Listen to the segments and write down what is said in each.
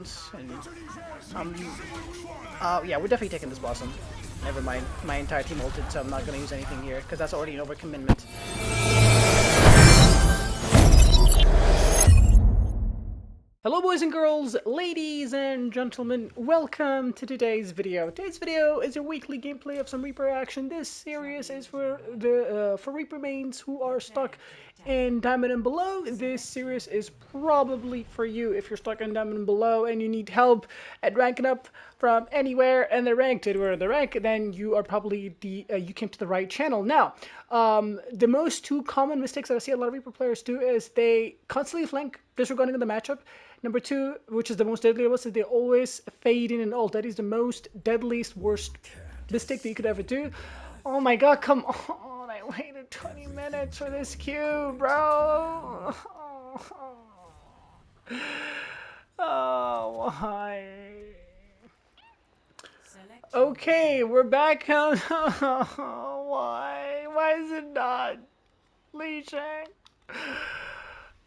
And, yeah, we're definitely taking this blossom. Never mind, my entire team ulted, so I'm not going to use anything here, because that's already an overcommitment. Hello boys and girls, ladies and gentlemen, welcome to today's video. Today's video is a weekly gameplay of some Reaper action. This series is for Reaper mains who are stuck in Diamond and below. This series is probably for you if you're stuck in Diamond and below and you need help at ranking up from anywhere and the rank to where the rank, then you are probably you came to the right channel. Now, the most two common mistakes that I see a lot of Reaper players do is they constantly flank disregarding the matchup. Number two, which is the most deadly of us, is they always fade in and ult. That is the most deadliest, worst mistake that you could ever do. Oh my god, come on. I waited 20 minutes for this queue, bro. Oh, why? Okay, we're back on. Why? Why is it not? Lee Shang?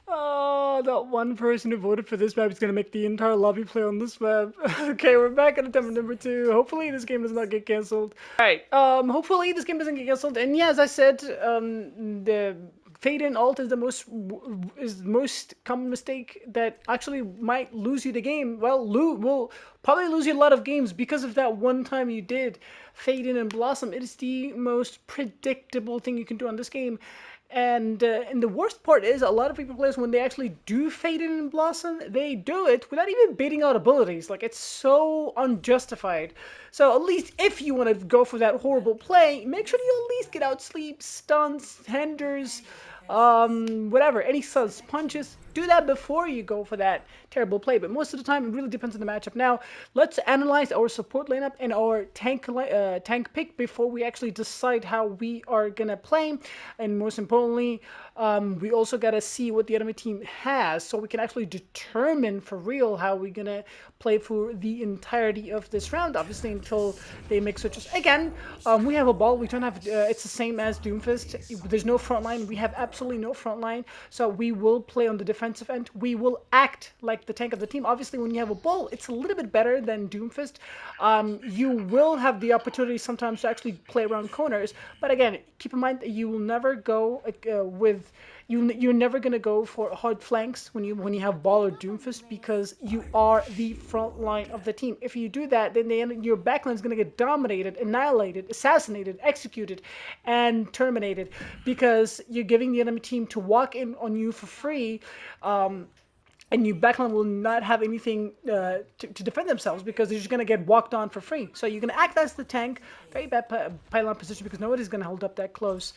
Oh, that one person who voted for this map is gonna make the entire lobby play on this map. Okay, we're back on attempt number 2. Hopefully this game does not get cancelled. Alright, hopefully this game doesn't get cancelled. And yeah, as I said, the fade in alt is the most common mistake that actually might lose you the game. Well, will probably lose you a lot of games because of that one time you did fade in and blossom. It is the most predictable thing you can do on this game. And the worst part is a lot of people players when they actually do fade in and blossom, they do it without even baiting out abilities. Like, it's so unjustified. So at least if you want to go for that horrible play, make sure you at least get out sleep, stuns, hinders, whatever, any stuns, punches. Do that before you go for that terrible play. But most of the time, it really depends on the matchup. Now, let's analyze our support lineup and our tank pick before we actually decide how we are gonna play. And most importantly, we also gotta see what the enemy team has, so we can actually determine for real how we're gonna play for the entirety of this round. Obviously, until they make switches. Again, we have a ball. We don't have. It's the same as Doomfist. There's no front line. We have absolutely no front line. So we will play on the defensive end. We will act like the tank of the team. Obviously, when you have a ball, it's a little bit better than Doomfist. You will have the opportunity sometimes to actually play around corners. But again, keep in mind that you will never go with. You're never gonna go for hard flanks when you have ball or Doomfist because you are the front line of the team. If you do that, then your backline is gonna get dominated, annihilated, assassinated, executed, and terminated because you're giving the enemy team to walk in on you for free. And your backline will not have anything to defend themselves because they're just going to get walked on for free. So you're going to act as the tank. Very bad pylon position because nobody's going to hold up that close.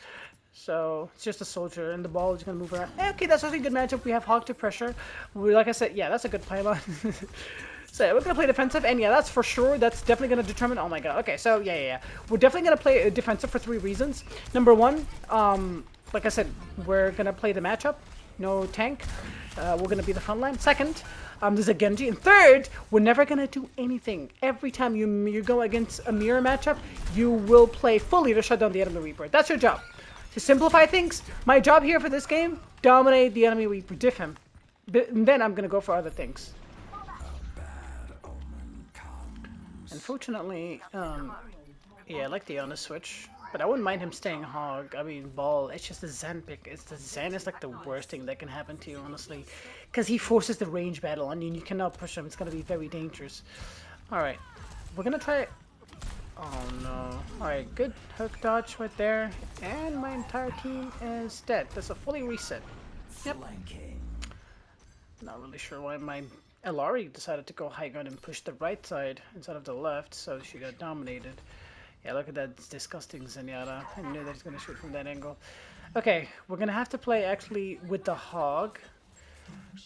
So it's just a soldier, and the ball is going to move around. Okay, that's actually a good matchup. We have Hawk to pressure. Like I said, yeah, that's a good pylon. So we're going to play defensive, and yeah, that's for sure. That's definitely going to determine... Oh my god. Okay, so yeah. We're definitely going to play defensive for 3 reasons. Number 1, like I said, we're going to play the matchup. No tank. We're going to be the front line. Second, there's a Genji. And third, we're never going to do anything. Every time you go against a mirror matchup, you will play fully to shut down the enemy Reaper. That's your job. To simplify things, my job here for this game, dominate the enemy Reaper, diff him. And then I'm going to go for other things. Unfortunately, yeah, I like the honest switch. But I wouldn't mind him staying hog. I mean, ball. It's just the Zen pick. The Zen is like the worst thing that can happen to you, honestly. Because he forces the range battle on you and you cannot push him. It's going to be very dangerous. Alright. We're going to try... Oh, no. Alright, good hook dodge right there. And my entire team is dead. That's a fully reset. Yep. Not really sure why my Elari decided to go high ground and push the right side instead of the left. So she got dominated. Yeah, look at that disgusting Zenyatta. I knew that he's going to shoot from that angle. Okay, we're going to have to play actually with the hog.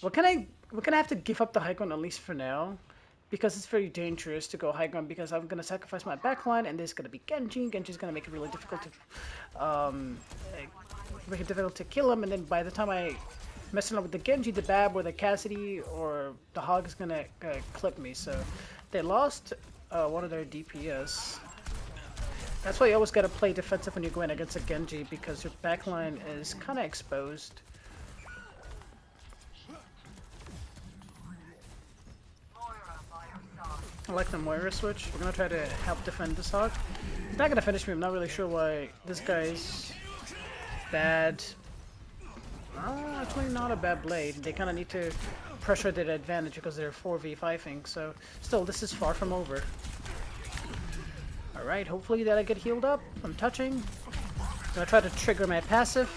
We're going to have to give up the high ground at least for now. Because it's very dangerous to go high ground because I'm going to sacrifice my backline and there's going to be Genji. Genji's going to make it really difficult to kill him. And then by the time I mess around with the Genji, the Bab, or the Cassidy, or the hog is going to clip me. So they lost one of their DPS. That's why you always gotta play defensive when you're going against a Genji because your backline is kind of exposed. I like the Moira switch. We're gonna try to help defend this hog. He's not gonna finish me. I'm not really sure why this guy's bad. Actually not a bad blade. They kind of need to pressure their advantage because they're 4v5ing. So still, this is far from over. Alright, hopefully that I get healed up. I'm touching. Gonna try to trigger my passive.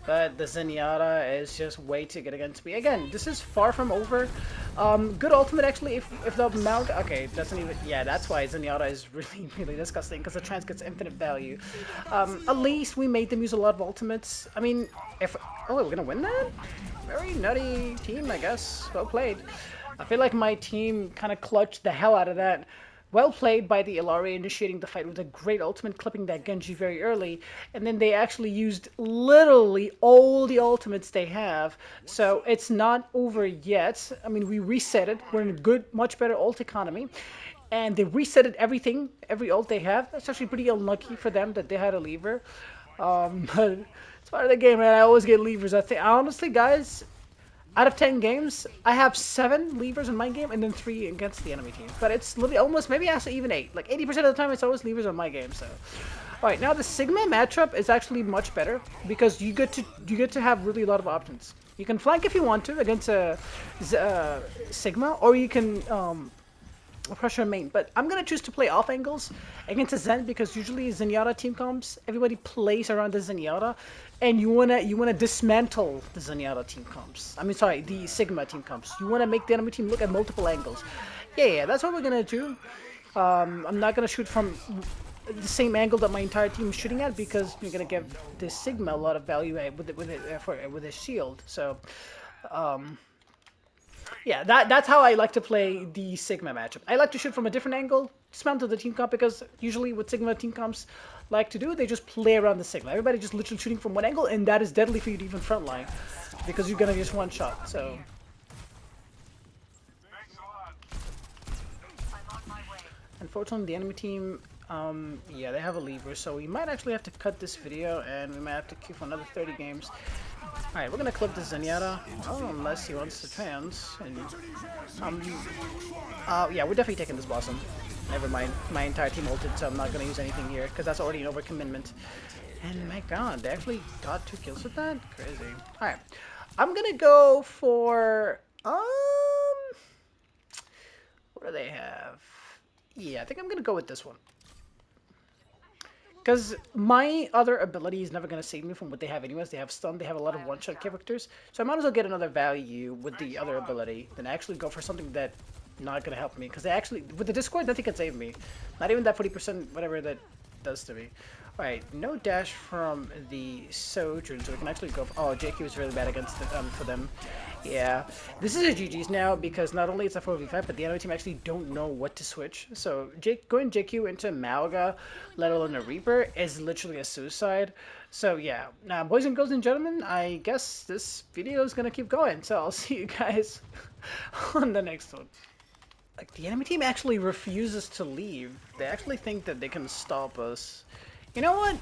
But the Zenyatta is just way too good against me. Again, this is far from over. Good ultimate actually if the Malga... Okay, doesn't even... Yeah, that's why Zenyatta is really, really disgusting, because the trance gets infinite value. At least we made them use a lot of ultimates. I mean, if... Oh, we're gonna win that? Very nutty team, I guess. Well played. I feel like my team kind of clutched the hell out of that. Well played by the Illari, initiating the fight with a great ultimate, clipping that Genji very early, and then they actually used literally all the ultimates they have, so it's not over yet. I mean, we reset it. We're in a good, much better ult economy, and they resetted everything, every ult they have. That's actually pretty unlucky for them that they had a lever, but it's part of the game, man. I always get levers. I think, honestly, guys, out of 10 games, I have 7 levers in my game and then 3 against the enemy team. But it's literally almost, maybe actually even 8. Like 80% of the time, it's always levers on my game. So, all right, now the Sigma matchup is actually much better because you get to have really a lot of options. You can flank if you want to against a Sigma, or you can pressure main. But I'm gonna choose to play off angles against a Zen because usually Zenyatta team comps, everybody plays around the Zenyatta. And you wanna dismantle the Zenyatta team comps. I mean, sorry, the Sigma team comps. You wanna make the enemy team look at multiple angles. Yeah, that's what we're gonna do. I'm not gonna shoot from the same angle that my entire team is shooting at because you're gonna give the Sigma a lot of value with his shield. So, yeah, that's how I like to play the Sigma matchup. I like to shoot from a different angle, dismantle the team comp, because usually what Sigma team comps like to do, they just play around the Sigma. Everybody just literally shooting from one angle, and that is deadly for you to even frontline, because you're gonna just one shot. So, unfortunately, the enemy team, yeah, they have a lever, so we might actually have to cut this video, and we might have to queue for another 30 games. Alright, we're gonna clip the Zenyatta, unless he wants to trans, and, yeah, we're definitely taking this blossom. Never mind, my entire team ulted, so I'm not gonna use anything here, because that's already an overcommitment. And my god, they actually got 2 kills with that? Crazy. Alright, I'm gonna go for, what do they have? Yeah, I think I'm gonna go with this one. Because my other ability is never going to save me from what they have anyways. They have stun, they have a lot of one-shot characters. So I might as well get another value with the other ability than actually go for something that not going to help me. Because they actually, with the Discord, nothing can save me. Not even that 40% whatever that does to me. Alright, no dash from the Sojourn, so we can actually go for, oh, JQ is really bad against the, for them. Yeah, this is a GG's now because not only it's a 4v5, but the enemy team actually don't know what to switch. So going JQ into Malga, let alone a Reaper, is literally a suicide. So yeah, now boys and girls and gentlemen, I guess this video is going to keep going. So I'll see you guys on the next one. Like, the enemy team actually refuses to leave. They actually think that they can stop us. You know what?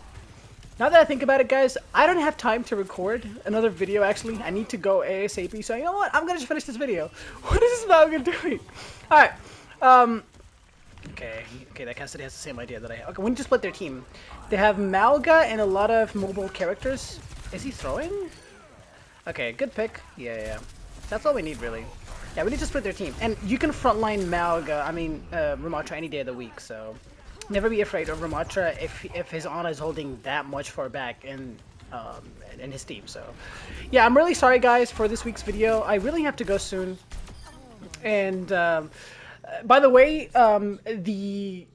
Now that I think about it, guys, I don't have time to record another video, actually. I need to go ASAP, so you know what? I'm gonna just finish this video. What is this Malga doing? Alright, okay, that Cassidy has the same idea that I have. Okay, we need to split their team. They have Malga and a lot of mobile characters. Is he throwing? Okay, good pick. Yeah. That's all we need, really. Yeah, we need to split their team. And you can frontline Malga, Ramatra any day of the week, so... Never be afraid of Ramatra if his Ana is holding that much far back in his team. So, yeah, I'm really sorry, guys, for this week's video. I really have to go soon. And by the way, the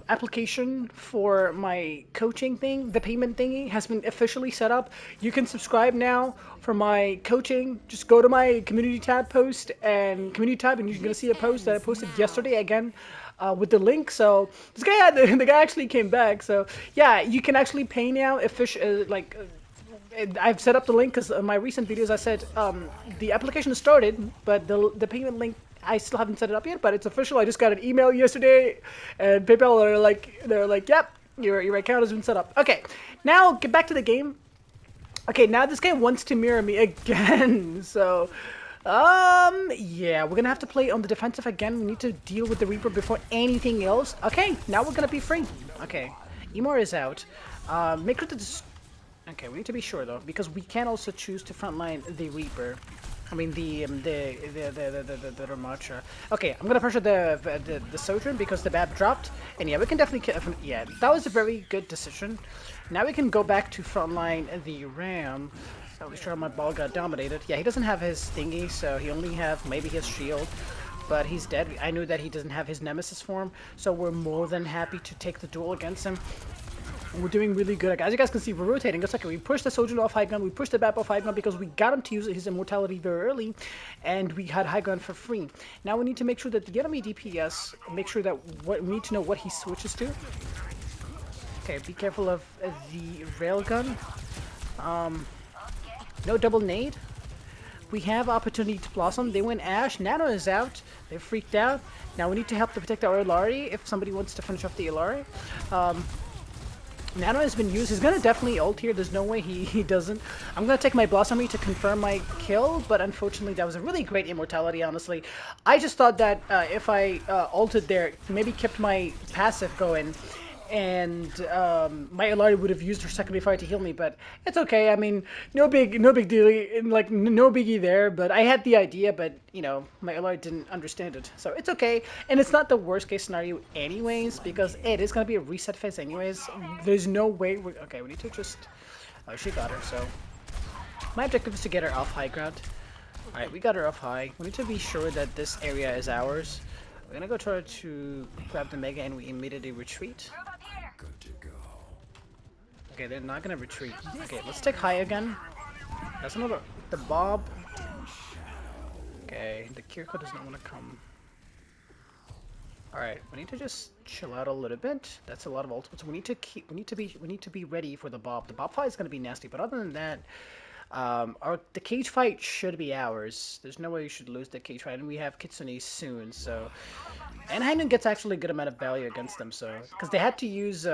application for my coaching thing, the payment thingy, has been officially set up. You can subscribe now for my coaching. Just go to my community tab post and community tab, and you're gonna see a post that I posted yesterday again. With the link, so this guy the guy actually came back. So yeah, you can actually pay now. I've set up the link because in my recent videos I said the application is started, but the payment link I still haven't set it up yet. But it's official. I just got an email yesterday, and PayPal they're like, yep, your account has been set up. Okay, now get back to the game. Okay, now this guy wants to mirror me again. So Yeah, we're gonna have to play on the defensive again. We need to deal with the Reaper before anything else. Okay, now we're gonna be free. Okay, Emor is out. Make sure to okay, we need to be sure though, because we can also choose to frontline the Reaper. I mean the Ramatra. Okay, I'm gonna pressure the Sojourn because the Bab dropped, and yeah, we can definitely kill. Yeah, that was a very good decision. Now we can go back to frontline the Ram. I was sure my ball got dominated. Yeah, he doesn't have his thingy, so he only have maybe his shield, but he's dead. I knew that he doesn't have his Nemesis form, so we're more than happy to take the duel against him. We're doing really good. As you guys can see, we're rotating. It's like we pushed the Sojourn off high ground, we pushed the Bap off high ground because we got him to use his immortality very early, and we had high ground for free. Now we need to make sure that the enemy DPS, make sure that we need to know what he switches to. Okay, be careful of the railgun. No double nade. We have opportunity to blossom. They went Ash. Nano is out. They're freaked out. Now we need to help to protect our Illari if somebody wants to finish off the Illari. Nano has been used. He's gonna definitely ult here. There's no way he doesn't. I'm gonna take my Blossomy to confirm my kill, but unfortunately that was a really great immortality, honestly. I just thought that if I ulted there, maybe kept my passive going, and my Illari would have used her secondary fire to heal me, but it's okay. I mean, no big deal, like no biggie there. But I had the idea, but you know, my Illari didn't understand it, so it's okay. And it's not the worst case scenario, anyways, because it is gonna be a reset phase, anyways. There's no way. Okay, we need to just. Oh, she got her. So my objective is to get her off high ground. All right, we got her off high. We need to be sure that this area is ours. We're gonna go try to grab the Mega, and we immediately retreat. Good to go. Okay, they're not gonna retreat. Okay, let's take high again. That's another. The Bob. Okay, the Kiriko does not want to come. All right, we need to just chill out a little bit. That's a lot of ultimates. We need to keep. We need to be ready for the Bob. The Bob fight is gonna be nasty, but other than that, the cage fight should be ours. There's no way you should lose the cage fight, and we have Kitsune soon. So, and Hainu gets actually a good amount of value against them. So, because they had to use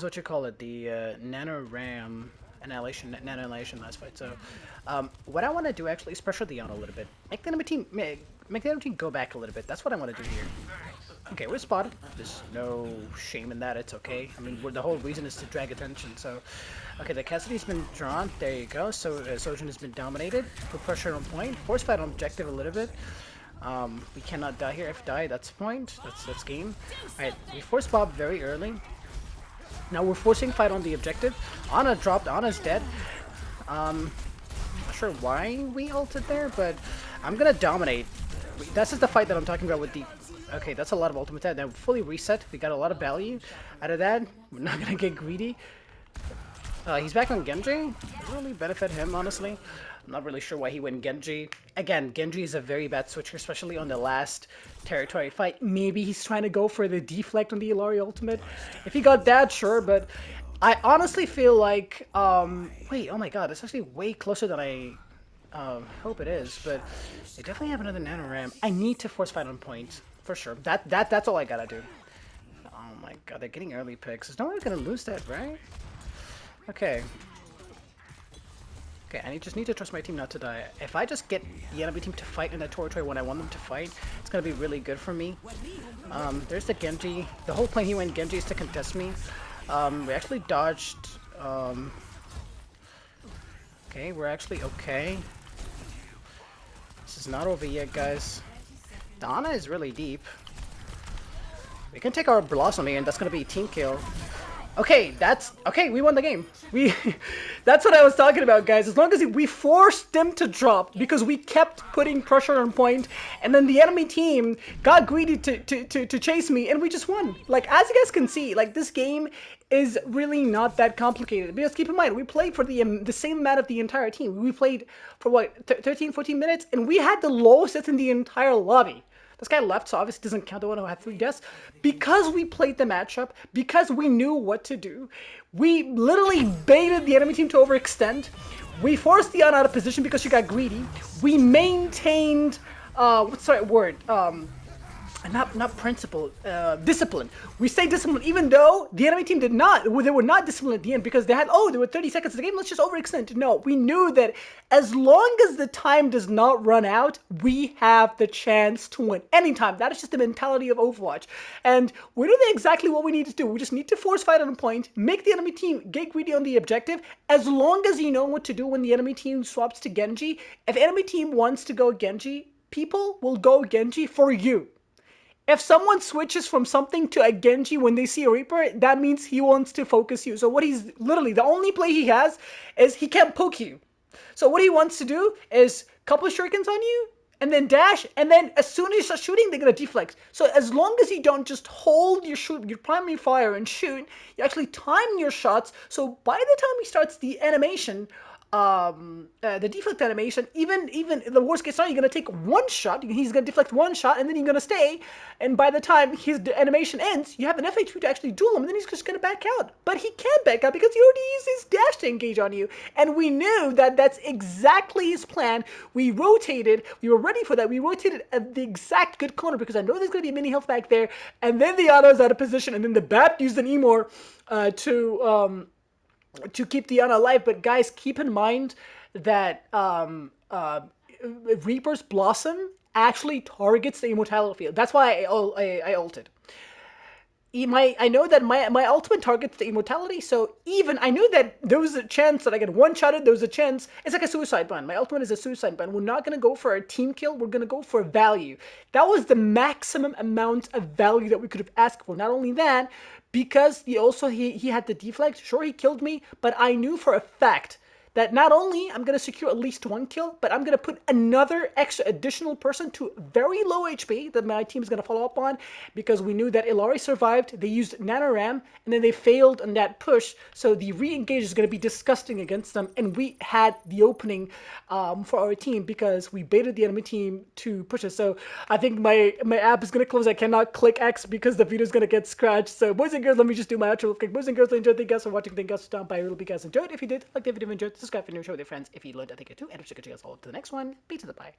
what you call it, the Nano Ram annihilation, Nano annihilation last fight. So, what I want to do actually is pressure the Yana a little bit. Make the enemy team make the enemy team go back a little bit. That's what I want to do here. Okay, we're spotted. There's no shame in that. It's okay. I mean, the whole reason is to drag attention. So, okay, the Cassidy's been drawn. There you go. So, Sojourn has been dominated. Put pressure on point. Force fight on objective a little bit. We cannot die here. If die, that's point. That's game. Alright, we force Bob very early. Now we're forcing fight on the objective. Ana dropped. Ana's dead. Not sure why we ulted there, but I'm gonna dominate. That's just the fight that I'm talking about with the... Okay, that's a lot of ultimate attack. Now fully reset. We got a lot of value out of that. We're not gonna get greedy. He's back on Genji. Doesn't really benefit him, honestly. I'm not really sure why he went Genji. Again, Genji is a very bad switcher, especially on the last territory fight. Maybe he's trying to go for the deflect on the Illari ultimate. If he got that, sure, but I honestly feel like... wait, oh my god, it's actually way closer than I... hope it is, but they definitely have another Nano Ram. I need to force fight on point. For sure. That's all I gotta do. Oh my god, they're getting early picks. There's no way we're gonna lose that, right? Okay. Okay, I just need to trust my team not to die. If I just get the enemy team to fight in that territory when I want them to fight, it's gonna be really good for me. There's the Genji. The whole plan he went Genji is to contest me. We actually dodged... Okay, we're actually okay. This is not over yet, guys. Dana is really deep. We can take our Blossomy, and that's gonna be a team kill. Okay, we won the game. That's what I was talking about, guys. As long as we forced them to drop because we kept putting pressure on point, and then the enemy team got greedy to chase me, and we just won. Like, as you guys can see, like, this game is really not that complicated. Because keep in mind, we played for the same amount of the entire team. We played for what, 13, 14 minutes, and we had the lowest hits in the entire lobby. This guy left, so obviously doesn't count the one who had 3 deaths. Because we played the matchup, because we knew what to do, we literally baited the enemy team to overextend. We forced the Ana out of position because she got greedy. We maintained, what's the right word? not principle, discipline. We say discipline even though the enemy team did not. They were not disciplined at the end because they had, there were 30 seconds of the game. Let's just overextend. No, we knew that as long as the time does not run out, we have the chance to win anytime. That is just the mentality of Overwatch, and we know exactly what we need to do. We just need to force fight on a point, make the enemy team get greedy on the objective. As long as you know what to do when the enemy team swaps to Genji, if the enemy team wants to go Genji, people will go Genji for you. If someone switches from something to a Genji when they see a Reaper, that means he wants to focus you. So what he's literally, the only play he has is he can't poke you. So what he wants to do is couple shurikens on you, and then dash, and then as soon as you start shooting, they're gonna deflect. So as long as you don't just hold your primary fire and shoot, you actually time your shots. So by the time he starts the animation, the deflect animation, even in the worst case scenario, you're gonna take one shot. He's gonna deflect one shot, and then you're gonna stay. And by the time his animation ends, you have an FA2 to actually duel him, and then he's just gonna back out. But he can't back out because he already used his dash to engage on you. And we knew that that's exactly his plan. We rotated. We were ready for that. We rotated at the exact good corner because I know there's gonna be a mini health back there. And then the Ana's out of position, and then the BAP used an Emor to keep the Ana alive. But guys, keep in mind that Reaper's Blossom actually targets the immortality field. That's why I ulted. I know that my ultimate targets the immortality, so even I knew that there was a chance that I get one-shotted. There was a chance. It's like a suicide ban. My ultimate is a suicide ban. We're not going to go for a team kill. We're going to go for value. That was the maximum amount of value that we could have asked for. Not only that, because he had the deflect. Sure, he killed me, but I knew for a fact that not only I'm going to secure at least one kill, but I'm going to put another additional person to very low HP that my team is going to follow up on, because we knew that Illari survived. They used NanoRam, and then they failed on that push, so the re-engage is going to be disgusting against them, and we had the opening for our team because we baited the enemy team to push us. So I think my app is going to close. I cannot click X because the video is going to get scratched. So boys and girls, let me just do my outro real quick. Boys and girls, I enjoyed. Thank you guys for watching. Thank you guys for stopping by. I really hope you guys enjoyed. If you did, like the video, enjoyed, subscribe if you're new, share with your friends if you learned. I think it too. And if you could check us all to the next one. Peace to the bye.